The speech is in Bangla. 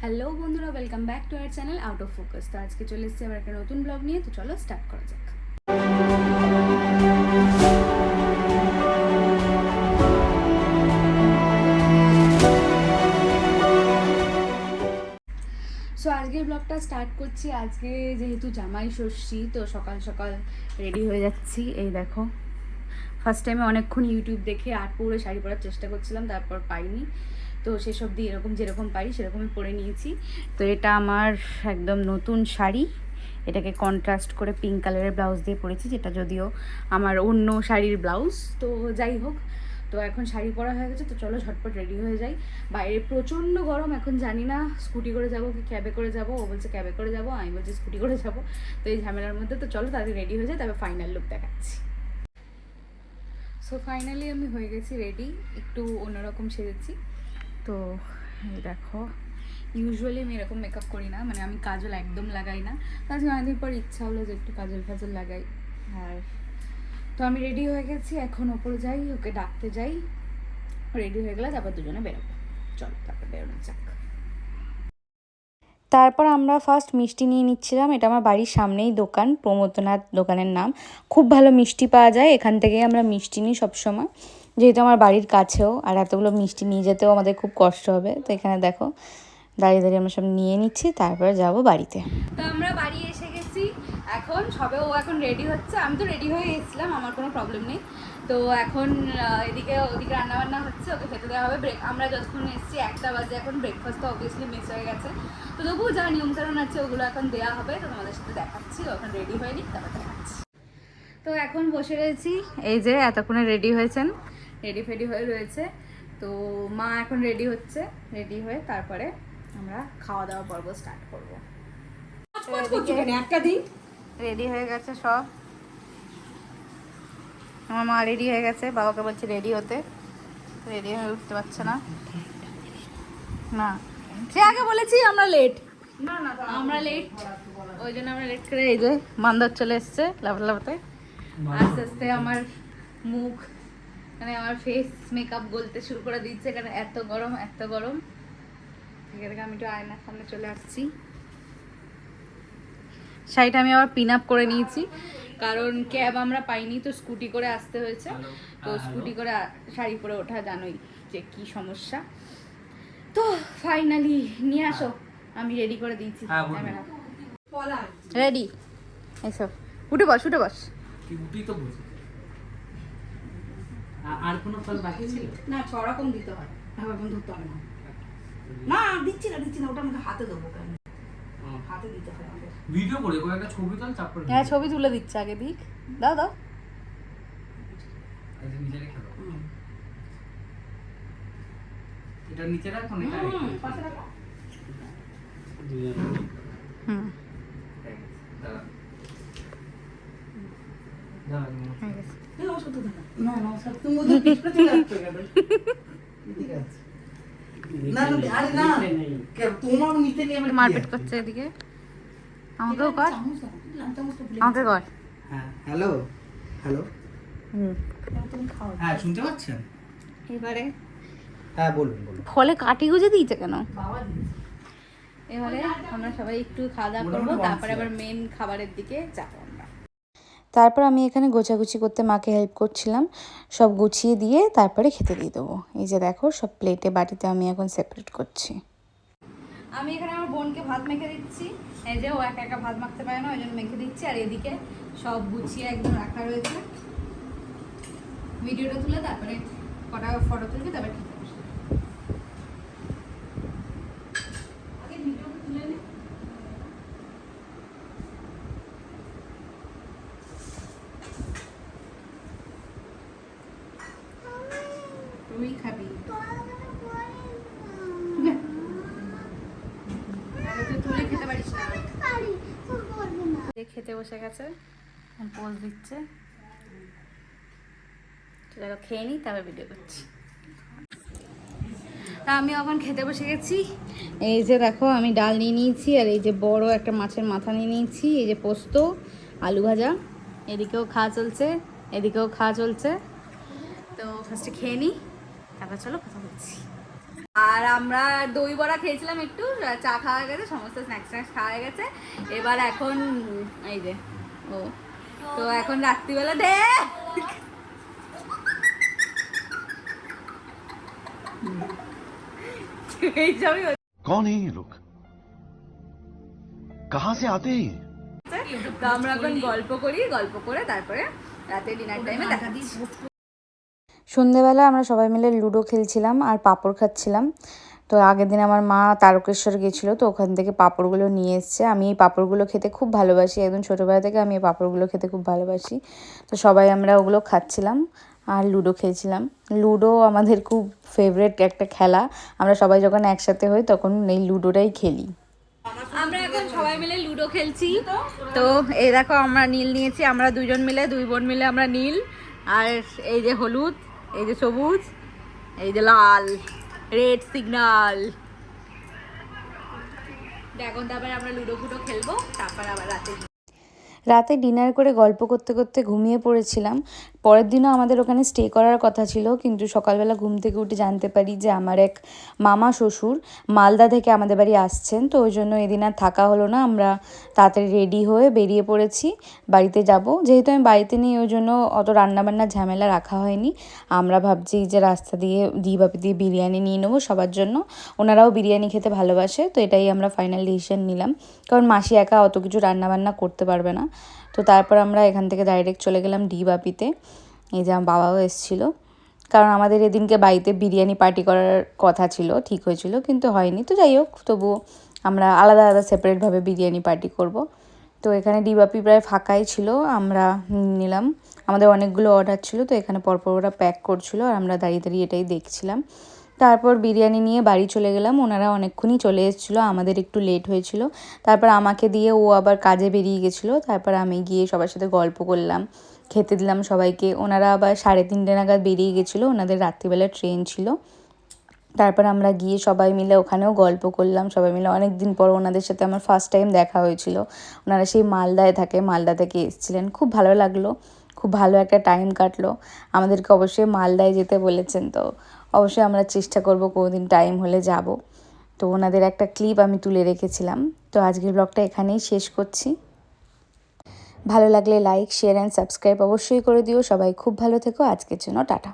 হ্যালো বন্ধুরা, welcome back to our channel out of focus. তো আজকে চলে এসেছি আবার একটা নতুন ব্লগ নিয়ে। তো চলো স্টার্ট করা যাক। সো আজকের ব্লগটা স্টার্ট করছি। আজকে যেহেতু জামাই ষষ্ঠী, তো সকাল সকাল রেডি হয়ে যাচ্ছি। এই দেখো, ফার্স্ট টাইমে অনেকক্ষণ ইউটিউব দেখে আট পরে শাড়ি পরার চেষ্টা করছিলাম, তারপর পাইনি। তো সেসব দিয়ে এরকম যেরকম পারি সেরকমই পরে নিয়েছি। তো এটা আমার একদম নতুন শাড়ি। এটাকে কন্ট্রাস্ট করে পিঙ্ক কালারের ব্লাউজ দিয়ে পরেছি, যেটা যদিও আমার অন্য শাড়ির ব্লাউজ। তো যাই হোক, তো এখন শাড়ি পরা হয়ে গেছে। তো চলো ঝটপট রেডি হয়ে যাই। বাইরে প্রচণ্ড গরম, এখন জানি না স্কুটি করে যাব কি ক্যাবে করে যাব। ও বলছে ক্যাবে করে যাব, আমি বলছি স্কুটি করে যাব। তো এই ঝামেলার মধ্যে তো চলো তাড়াতাড়ি রেডি হয়ে যায়, তবে ফাইনাল লুক দেখাচ্ছি। সো ফাইনালি আমি হয়ে গেছি রেডি, একটু অন্যরকম সেজেছি। তো এই দেখো, ইউজুয়ালি আমি এরকম মেকআপ করি না, মানে আমি কাজল একদম লাগাই না। আজকে অনেকদিন পর ইচ্ছা হলো যে একটু কাজল ফাজল লাগাই। আর তো আমি রেডি হয়ে গেছি, এখন ওপরে যাই, ওকে ডাকতে যাই। রেডি হয়ে গেলে তারপর দুজনে বেরোবো। চলো তারপর বেরোনো যাক। তারপর আমরা ফার্স্ট মিষ্টি নিয়ে নিচ্ছিলাম। এটা আমার বাড়ির সামনেই দোকান, প্রমোদনাথ দোকানের নাম। খুব ভালো মিষ্টি পাওয়া যায়, এখান থেকেই আমরা মিষ্টি নিই সবসময়, যেহেতু আমার বাড়ির কাছেও। আর এতগুলো মিষ্টি নিয়ে যেতেও আমাদের খুব কষ্ট হবে। তো এখানে দেখো দাঁড়িয়ে দাঁড়িয়ে আমরা সব নিয়ে নিচ্ছি, তারপরে যাব বাড়িতে। তো আমরা বাড়ি এসে গেছি, এখন সবে ও এখন রেডি হচ্ছে। আমি তো রেডি হয়ে গেছিলাম, আমার কোনো প্রবলেম নেই। তো এখন ওদিকে রান্নাবান্না হচ্ছে, ওকে খেতে দেওয়া হবে। আমরা যতক্ষণ এসেছি 1টা বাজে, এখন ব্রেকফাস্ট তো অবভিয়াসলি মিস হয়ে গেছে। তো তবুও যা নিয়মকানুন আছে ওগুলো এখন দেওয়া হবে। তো তোমাদের সাথে দেখাচ্ছি, এখন রেডি হয়ে নিই, তারপর দেখাচ্ছি। তো এখন বসে রয়েছি, এই যে এতক্ষণে রেডি হয়েছেন, রেডি ফেডি হয়ে রয়েছে। তো মা এখন রেডি হচ্ছে, রেডি হয়ে তারপরে আমরা খাওয়া দাওয়া পর্ব স্টার্ট করবো। একটা দিন রেডি হয়ে গেছে সব। আমার মা রেডি হয়ে গেছে, বাবাকে বলছে রেডি হতে, রেডি হয়ে উঠতে পারছে না। না, সে আগে বলেছি আমরা লেট। আমরা লেট, ওই জন্য আমরা লেট করে এই যে মান্দার চলে এসছে লাফাতে। আস্তে আস্তে আমার মুখ, মানে আমার ফেস মেকআপ গলতে শুরু করে দিচ্ছে, কারণ এত গরম এত গরম। ঠিক আছে, আমি একটু আয়নার সামনে চলে আসছি। শাড়িটা আমি আবার পিন আপ করে নিয়েছি, কারণ ক্যাব আমরা পাইনি, তো স্কুটি করে আসতে হয়েছে। তো স্কুটি করে শাড়ি পরে ওঠা জানোই যে কি সমস্যা। তো ফাইনালি নিয়ে আসো, আমি রেডি করে দিয়েছি ক্যামেরা। রেডি, এইসব উঠে বস, উঠে বস। কি উঠি তো বুঝি। আর কোনো ফল বাকি ছিল না, 6 রকম দিতে হয়, আবার বন্ধু ধরতে হবে না। না দিচ্ছি না, ওটা আমাকে হাতে দেবো, কেন হাতে দিতে হয় আমাকে। ভিডিও করে কোনো একটা ছবি তোল, তারপর হ্যাঁ, ছবি তুলে দিচ্ছে, আগে দিক। দাও দাও। এটা নিচে রেখে দাও। এটা নিচে রাখো না, এটা রেখে পাশে রাখো। হুম, দাঁড়া দাঁড়া হয়ে গেছে। না নমস্কার, তুমি ওদের পিছনে চলে আসছো কেন? ঠিক আছে। না আরে না, তোমার নিতে নিয়ে আমি মারপিট করছে এদিকে। আমাকেও কর, আমাকে কর। হ্যাঁ, হ্যালো হ্যালো। হুম, তুমি খাও। হ্যাঁ, শুনতে পাচ্ছেন? এবারে হ্যাঁ, বলুন বলুন। ফলে কাটি গুঁজে দিয়েছে কেন? বাবা দিয়েছে। এবারে আমরা সবাই একটু খাওয়া দাওয়া করবো, তারপরে আবার মেন খাবারের দিকে যাবো আমরা। তারপর আমি এখানে গোছাগুছি করতে মাকে হেল্প করছিলাম, সব গুছিয়ে দিয়ে তারপরে খেতে দিয়ে দেবো। এই যে দেখো, সব প্লেটে বাটিতে আমি এখন সেপারেট করছি। আমি এখানে আমার বোনকে ভাত মেখে দিচ্ছি। এই যে ও একা একা ভাত মাখতে পারে না, ওই জন্য মেখে দিচ্ছি। আর এদিকে সব গুছিয়ে একদম রাখা রয়েছে। ভিডিওটা তুলে তারপরে কটা ফটো তুলবি, তারপরে খেতে বসবি। আগে ভিডিওটা তুলে নে। তুই খাবি, তুই তুলে খেতে পারিস না। খেতে বসে গেছে, পোজ দিচ্ছে। চলো খেয়ে নিই, তারপর ভিডিও করছি। তা আমি এখন খেতে বসে গেছি। এই যে দেখো, আমি ডাল নিয়ে নিয়েছি, আর এই যে বড় একটা মাছের মাথা নিয়ে নিয়েছি। এই যে পোস্ত, আলু ভাজা, এদিকেও খাওয়া চলছে, এদিকেও খাওয়া চলছে। তো ফার্স্টে খেয়ে নিই, তারপর চলো কথা বলছি। আর আমরা দই বড়া খেয়েছিলাম একটু, চা খাওয়া হয়ে গেছে, সমস্ত স্ন্যাক্স খাওয়া হয়ে গেছে। এবার এখন এই যে ও, তো এখন রাত্রিবেলা দে এইসবই হচ্ছে। कौन है ये लोग? कहां से आते हैं ये? তো আমরা এখন গল্প করি, গল্প করে তারপরে রাতে ডিনার টাইমে দেখা দিচ্ছি। সন্ধেবেলা আমরা সবাই মিলে লুডো খেলছিলাম আর পাঁপড় খাচ্ছিলাম। তো আগের দিন আমার মা তারকেশ্বর গেছিলো, তো ওখান থেকে পাঁপড়গুলো নিয়ে এসছে। আমি এই পাঁপড়গুলো খেতে খুব ভালোবাসি, একদম ছোটোবেলা থেকে আমি এই পাঁপড়গুলো খেতে খুব ভালোবাসি। তো সবাই আমরা ওগুলো খাচ্ছিলাম আর লুডো খেলছিলাম। লুডো আমাদের খুব ফেভারিট একটা খেলা, আমরা সবাই যখন একসাথে হই তখন এই লুডোটাই খেলি। আমরা এখন সবাই মিলে লুডো খেলছি। তো এই দেখো আমরা নীল নিয়েছি, আমরা দুজন মিলে, দুই বোন মিলে আমরা নীল, আর এই যে হলুদ, এই যে সবুজ, এই যে লাল, রেড সিগন্যাল। এখন তারপরে আমরা লুডো ফুডো খেলবো, তারপর আবার রাতে ডিনার করে গল্প করতে করতে ঘুমিয়ে পড়েছিলাম। পরের দিনও আমাদের ওখানে স্টে করার কথা ছিল, কিন্তু সকালবেলা ঘুম থেকে উঠে জানতে পারি যে আমার এক মামা শ্বশুর মালদা থেকে আমাদের বাড়ি আসছেন। তো ওই জন্য এদিন আর থাকা হলো না, আমরা তাড়াতাড়ি রেডি হয়ে বেরিয়ে পড়েছি বাড়িতে যাব। যেহেতু আমি বাড়িতে নেই ওই জন্য অত রান্নাবান্নার ঝামেলা রাখা হয়নি। আমরা ভাবছি যে রাস্তা দিয়ে দিবাপি দিয়ে বিরিয়ানি নিয়ে নেবো সবার জন্য, ওনারাও বিরিয়ানি খেতে ভালোবাসে। তো এটাই আমরা ফাইনাল ডিসিশন নিলাম, কারণ মাসি একা অত কিছু রান্নাবান্না করতে পারবে না। তো তারপর আমরা এখান থেকে ডাইরেক্ট চলে গেলাম ডিবাপিতে। এই যে আমার বাবাও এসেছিলো, কারণ আমাদের এদিনকে বাড়িতে বিরিয়ানি পার্টি করার কথা ছিল, ঠিক হয়েছিল, কিন্তু হয়নি। তো যাই হোক, তবুও আমরা আলাদা আলাদা সেপারেটভাবে বিরিয়ানি পার্টি করব। তো এখানে ডিবাপি প্রায় ফাঁকাই ছিল, আমরা নিলাম। আমাদের অনেকগুলো অর্ডার ছিল, তো এখানে পরপর ওরা প্যাক করছিল আর আমরা দাঁড়িয়ে দাঁড়িয়ে এটাই দেখছিলাম। তারপর বিরিয়ানি নিয়ে বাড়ি চলে গেলাম, ওনারা অনেকক্ষণই চলে এসেছিলো, আমাদের একটু লেট হয়েছিল। তারপর আমাকে দিয়ে ও আবার কাজে বেরিয়ে গেছিলো, তারপর আমি গিয়ে সবার সাথে গল্প করলাম, খেতে দিলাম সবাইকে। ওনারা আবার 3:30 নাগাদ বেরিয়ে গেছিলো, ওনাদের রাত্রিবেলা ট্রেন ছিল। তারপর আমরা গিয়ে সবাই মিলে ওখানেও গল্প করলাম, সবাই মিলে অনেক দিন পর ওনাদের সাথে আমার ফার্স্ট টাইম দেখা হয়েছিল। ওনারা সেই মালদায় থাকে, মালদা থেকে এসেছিলেন, খুব ভালো লাগলো, খুব ভালো একটা টাইম কাটলো। আমাদেরকে অবশ্যই মালদায় যেতে বলেছেন, তো অবশ্যই আমরা চেষ্টা করব কোনোদিন টাইম হলে যাব। তো ওনাদের একটা ক্লিপ আমি তুলে রেখেছিলাম। তো আজকের ব্লগটা এখানেই শেষ করছি। ভালো লাগলে লাইক, শেয়ার অ্যান্ড সাবস্ক্রাইব অবশ্যই করে দিও। সবাই খুব ভালো থেকো, আজকের জন্য টাটা।